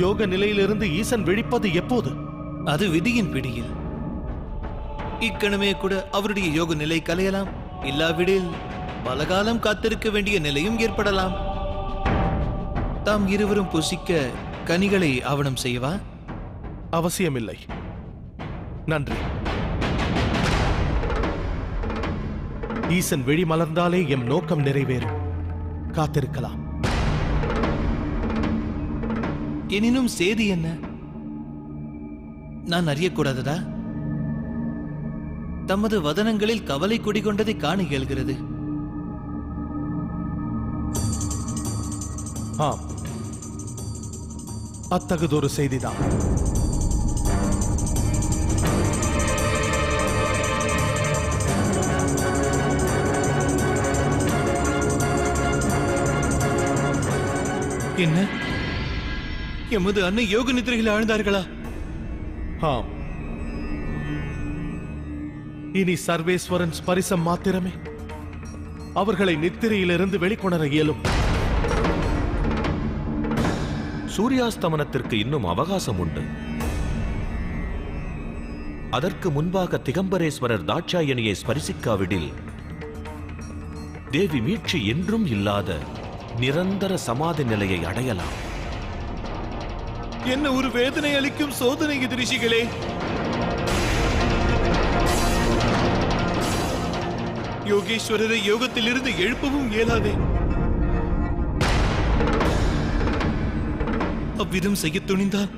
யோக நிலையிலிருந்து ஈசன் விழிப்பது எப்போது? அது விதியின் பிடியில். இக்கணமே கூட அவருடைய யோக நிலை கலையலாம். இல்லாவிடில் பலகாலம் காத்திருக்க வேண்டிய நிலையும் ஏற்படலாம். தாம் இருவரும் புசிக்க கனிகளை ஆவணம் செய்யவா? அவசியமில்லை, நன்றி. ஈசன் விழி மலர்ந்தாலே எம் நோக்கம் நிறைவேறும். காத்திருக்கலாம். எனினும் சேதி என்ன? நான் அறியக்கூடாததா? தமது வதனங்களில் கவலை குடிகொண்டதை காண இயல்கிறது. ஆம், அத்தகுதொரு செய்திதான். என்ன, எமது அன்னை யோக நிதிரையில் ஆழ்ந்தார்களா? ஆம். இனி சர்வேஸ்வரன் ஸ்பரிசம் மாத்திரமே அவர்களை நித்திரையிலிருந்து வெளிக்கொணர இயலும். சூரியாஸ்தமனத்திற்கு இன்னும் அவகாசம் உண்டு. அதற்கு முன்பாக திகம்பரேஸ்வரர் தாட்சாயணியை ஸ்பரிசிக்காவிடில் தேவி மீட்சி என்றும் இல்லாத நிரந்தர சமாதி நிலையை அடையலாம். என்ன ஒரு வேதனை அளிக்கும் சோதனை இது ரிஷிகளே! யோகேஸ்வரரை யோகத்திலிருந்து எழுப்பவும் இயலாதே. அவ்விதம் செய்ய துணிந்தால்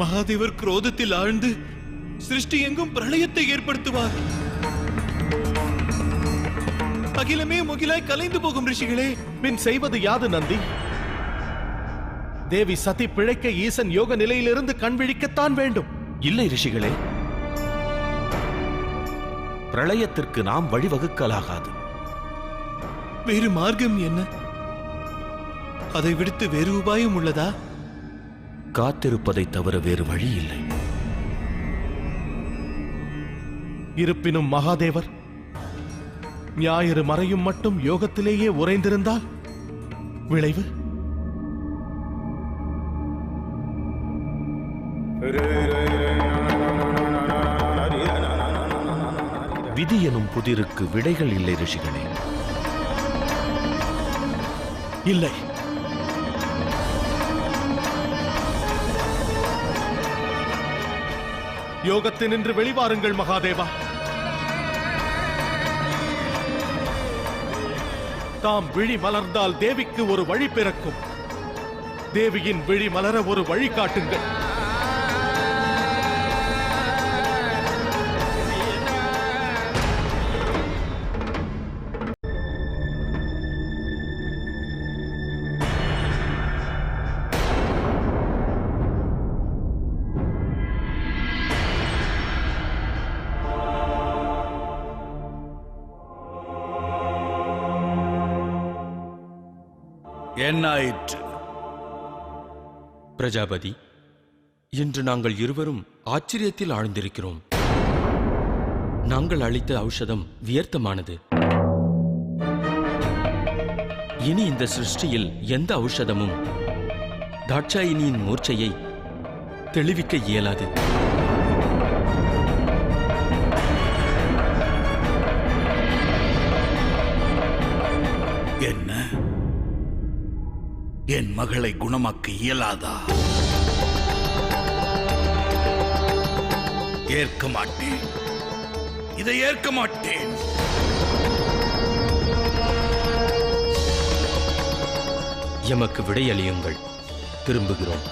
மகாதேவர் குரோதத்தில் ஆழ்ந்து சிருஷ்டி எங்கும் பிரளயத்தை ஏற்படுத்துவார். அகிலமே முகிலாய் கலைந்து போகும் ரிஷிகளே! பின் செய்வது யாது நந்தி? தேவி சதி பிழைக்க ஈசன் யோக நிலையிலிருந்து கண் விழிக்கத்தான் வேண்டும். இல்லை ரிஷிகளே, பிரளயத்திற்கு நாம் வழிவகுக்கலாகாது. வேறு மார்க்கம் என்ன? அதை விடுத்து வேறு உபாயம் உள்ளதா? காத்திருப்பதை தவிர வேறு வழி இல்லை. இருப்பினும் மகாதேவர் ஞாயிறு மறையும் மட்டும் யோகத்திலேயே உறைந்திருந்தால் விளைவு? விதி எனும் புதிருக்கு விடைகள் இல்லை ரிஷிகளே. இல்லை. யோகத்தினின்று வெளிவாருங்கள் மகாதேவா. தாம் விழி மலர்ந்தால் தேவிக்கு ஒரு வழி பிறக்கும். தேவியின் விழி மலர ஒரு வழி காட்டுங்கள். என்னாயிற்று? பிரஜாபதி, இன்று நாங்கள் இருவரும் ஆச்சரியத்தில் ஆழ்ந்திருக்கிறோம். நாங்கள் அளித்த ஔஷதம் வியர்த்தமானது. இனி இந்த சிருஷ்டியில் எந்த ஔஷதமும் தாட்சாயினியின் மூர்ச்சையை தெளிவிக்க இயலாது. என்ன, என் மகளை குணமாக்க இயலாதா? ஏற்க மாட்டேன், இதை ஏற்க மாட்டேன். எமக்கு விடையளியுங்கள், திரும்புகிறோம்.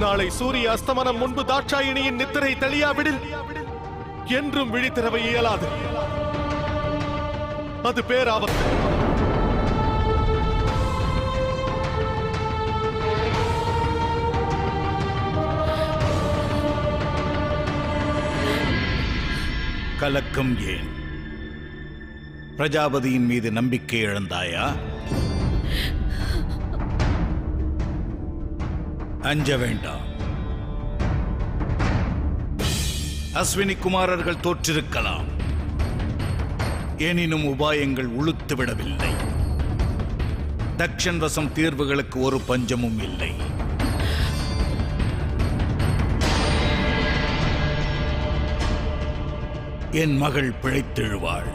நாளை சூரிய அஸ்தமனம் முன்பு தாட்சாயினியின் நித்திரை தெளியாவிடில் என்றும் விழித்திரவை இயலாது. அது பேராபத்து. கலக்கம் ஏன்? பிரஜாபதியின் மீது நம்பிக்கை இழந்தாயா? அஞ்ச வேண்டாம். அஸ்வினி குமாரர்கள் தோற்றிருக்கலாம், எனினும் உபாயங்கள் உளுத்துவிடவில்லை. தக்ஷன் வசம் தீர்வுகளுக்கு ஒரு பஞ்சமும் இல்லை. என் மகள் பிழைத்தெழுவாள்.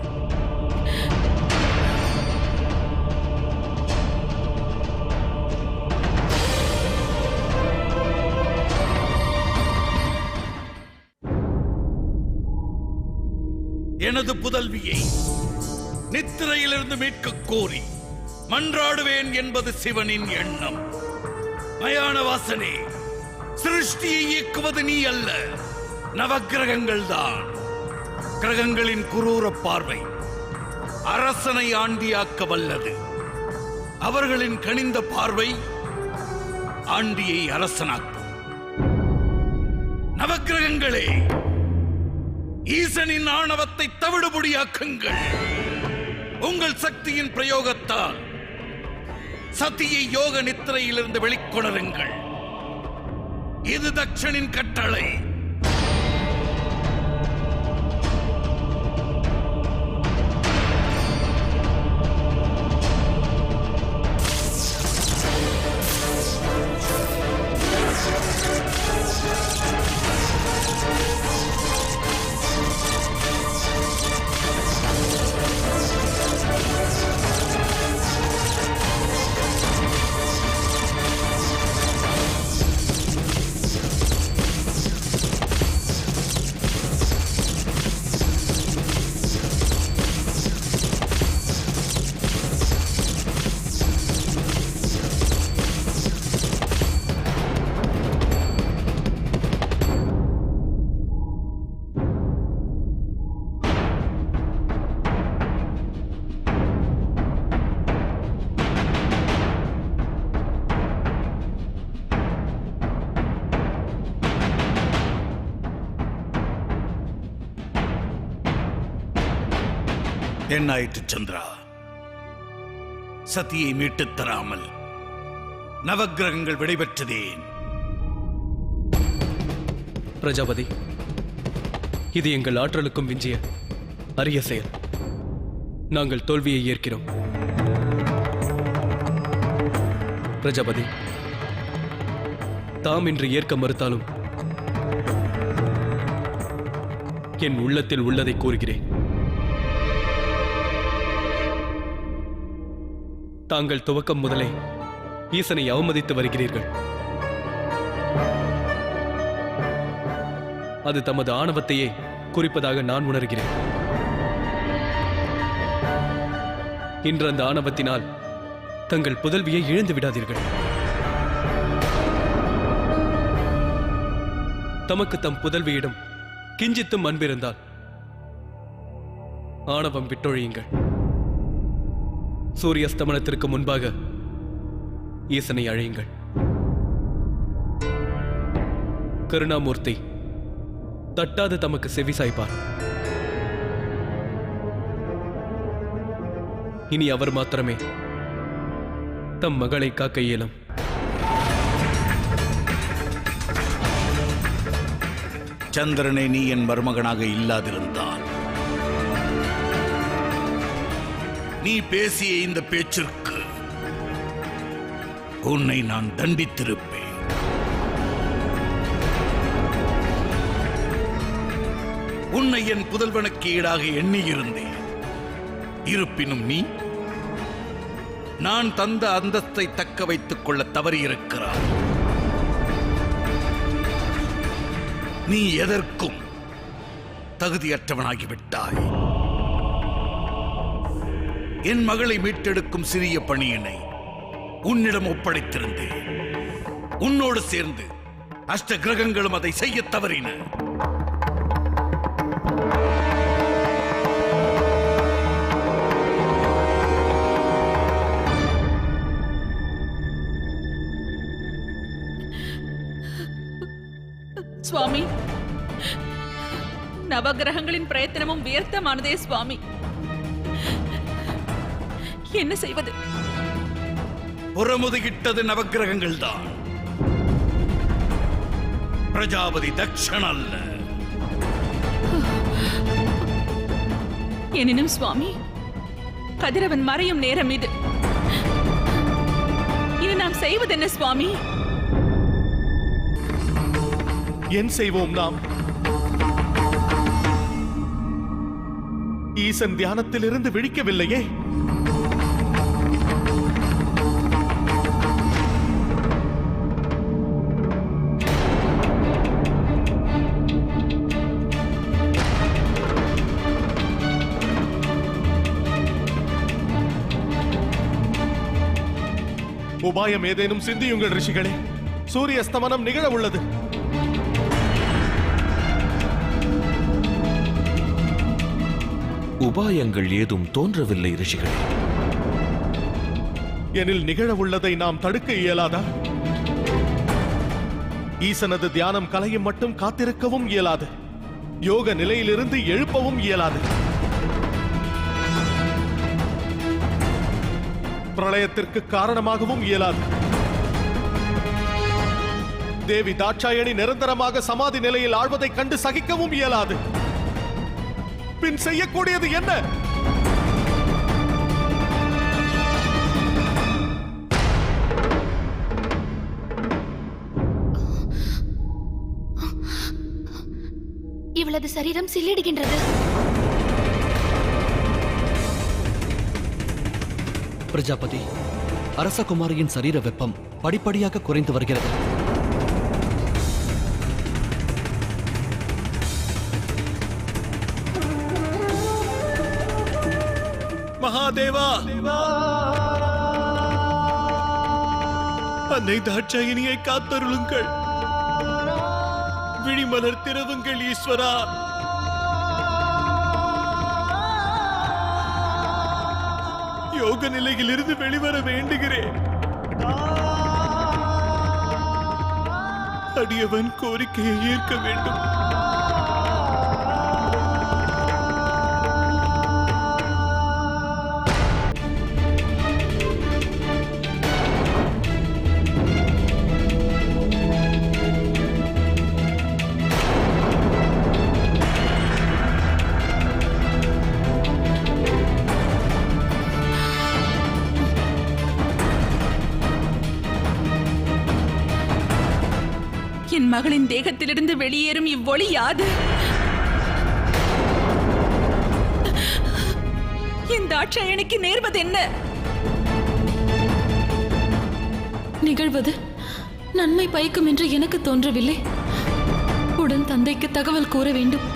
எனது புதல்வியை நித்திரையிலிருந்து மீட்க கோரி மன்றாடுவேன் என்பது சிவனின் எண்ணம். மயான வாசனே, சிருஷ்டியை இயக்குவது நீ அல்ல, நவக்கிரகங்கள் தான். கிரகங்களின் குரூர பார்வை அரசனை ஆண்டியாக்க வல்லது. அவர்களின் கனிந்த பார்வை ஆண்டியை அரசனாக்கும். நவக்கிரகங்களே, ஈசனின் ஆணவத்தை தவிடுபொடியாக்குங்கள். உங்கள் சக்தியின் பிரயோகத்தால் சதியை யோக நித்திரையிலிருந்து வெளிக்கொணருங்கள். இது தக்ஷனின் கட்டளை. என்னாயிற்று சந்திரா? சதியை மீட்டுத் தராமல் நவக்கிரகங்கள் விடைபெற்றதேன்? பிரஜாபதி, இது எங்கள் ஆற்றலுக்கும் விஞ்சிய அரிய செயல். நாங்கள் தோல்வியை ஏற்கிறோம். பிரஜாபதி, தாம் இன்று ஏற்க மறுத்தாலும் என் உள்ளத்தில் உள்ளதை கூறுகிறேன். தாங்கள் துவக்கம் முதலே ஈசனை அவமதித்து வருகிறீர்கள். அது தமது ஆணவத்தையே குறிப்பதாக நான் உணர்கிறேன். இன்று அந்த ஆணவத்தினால் தங்கள் புதல்வியை இழந்து விடாதீர்கள். தமக்கு தம் புதல்வியிடம் கிஞ்சித்தும் அன்பிருந்தால் ஆணவம் விட்டொழியுங்கள். சூரியஸ்தமனத்திற்கு முன்பாக ஈசனை அழையுங்கள். கருணாமூர்த்தி தட்டாது தமக்கு செவி சாய்ப்பார். இனி அவர் மாத்திரமே தம் மகளை காக்க இயலும். சந்திரனை நீ என் மருமகனாக இல்லாதிருந்தால் நீ பேசிய இந்த பேச்சிற்கு உன்னை நான் தண்டித்திருப்பேன். உன்னை என் புதல்வனுக்கு ஈடாக எண்ணியிருந்தேன். இருப்பினும் நீ நான் தந்த அந்தஸ்தை தக்க வைத்துக் கொள்ள தவறியிருக்கிறாய். நீ எதற்கும் தகுதியற்றவனாகிவிட்டாய். என் மகளை மீட்டெடுக்கும் சிறிய பணியினை உன்னிடம் ஒப்படைத்திருந்தேன். உன்னோடு சேர்ந்து அஷ்ட கிரகங்களும் அதை செய்ய தவறின. சுவாமி, நவகிரகங்களின் பிரயத்தனமும் வியர்த்தமானதே சுவாமி. என்ன செய்வது? புறமுதுகிட்டது நவக்கிரகங்கள் தான். பிரஜாபதி தக்ஷன் அல்ல. எனினும் சுவாமி, கதிரவன் மறையும் நேரம் இது. இனி நாம் செய்வதென்ன சுவாமி? என் செய்வோம் நாம்? ஈசன் தியானத்திலிருந்து விழிக்கவில்லையே. உபாயம் ஏதேனும் சிந்தியுங்கள் ரிஷிகளே. சூரிய அஸ்தமனம் நிகழ உள்ளது. உபாயங்கள் ஏதும் தோன்றவில்லை ரிஷிகளே. எனில் நிகழ உள்ளதை நாம் தடுக்க இயலாதா? ஈசனது தியானம் கலையும் மட்டும் காத்திருக்கவும் இயலாது. யோக நிலையிலிருந்து எழுப்பவும் இயலாது. பிரளயத்திற்கு காரணமாகவும் இயலாது. தேவி தாட்சாயணி நிரந்தரமாக சமாதி நிலையில் ஆழ்வதைக் கண்டு சகிக்கவும் இயலாது. பின் செய்யக்கூடியது என்ன? இவளது சரீரம் சில்லிடுகின்றது. பிரஜாபதி, அரசகுமாரியின் சரீர வெப்பம் படிப்படியாக குறைந்து வருகிறது. மகாதேவா, அன்னை தாட்சாயினியை காத்தருளுங்கள். விழிமலர் திறவுங்கள் ஈஸ்வரா. யோக நிலையில் இருந்து வெளிவர வேண்டுகிறேன். அடியவன் கோரிக்கையை ஏற்க வேண்டும். என் மகளின் தேகத்திலிருந்து வெளியேறும் இவ்வொளி யாது? என் தாட்சாயணிக்கு நேர்வது என்ன? நிகழ்வது நன்மை பயக்கும் என்று எனக்கு தோன்றவில்லை. உடன் தந்தைக்கு தகவல் கூற வேண்டும்.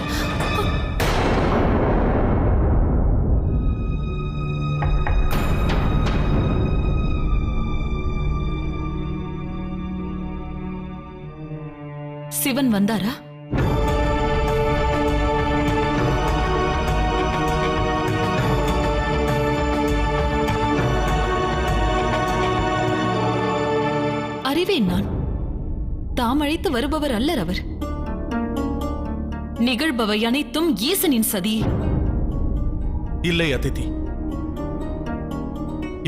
சிவன் வந்தாரா? அறிவேன் நான். தாம் அழைத்து வருபவர் அல்லர் அவர். நிகழ்பவை அனைத்தும் ஈசனின் சதி. இல்லை அதிதி,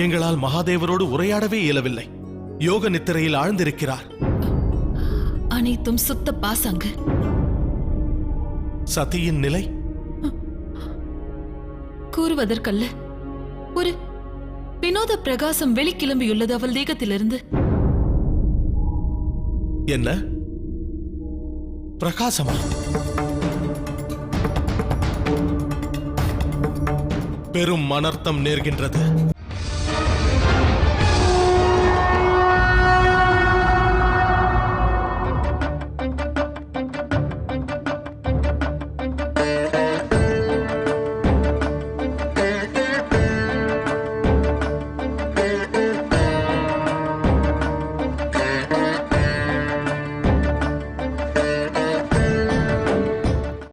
எங்களால் மகாதேவரோடு உரையாடவே இயலவில்லை. யோக நித்திரையில் ஆழ்ந்திருக்கிறார். அனைத்தும் சுத்த பாசாங்கு. சதியின் நிலை கூறுவதற்கல்ல. ஒரு வினோத பிரகாசம் வெளிக்கிளம்பியுள்ளது அவள் தேகத்திலிருந்து. என்ன பிரகாசமா? பெரும் அனர்த்தம் நேர்கின்றது.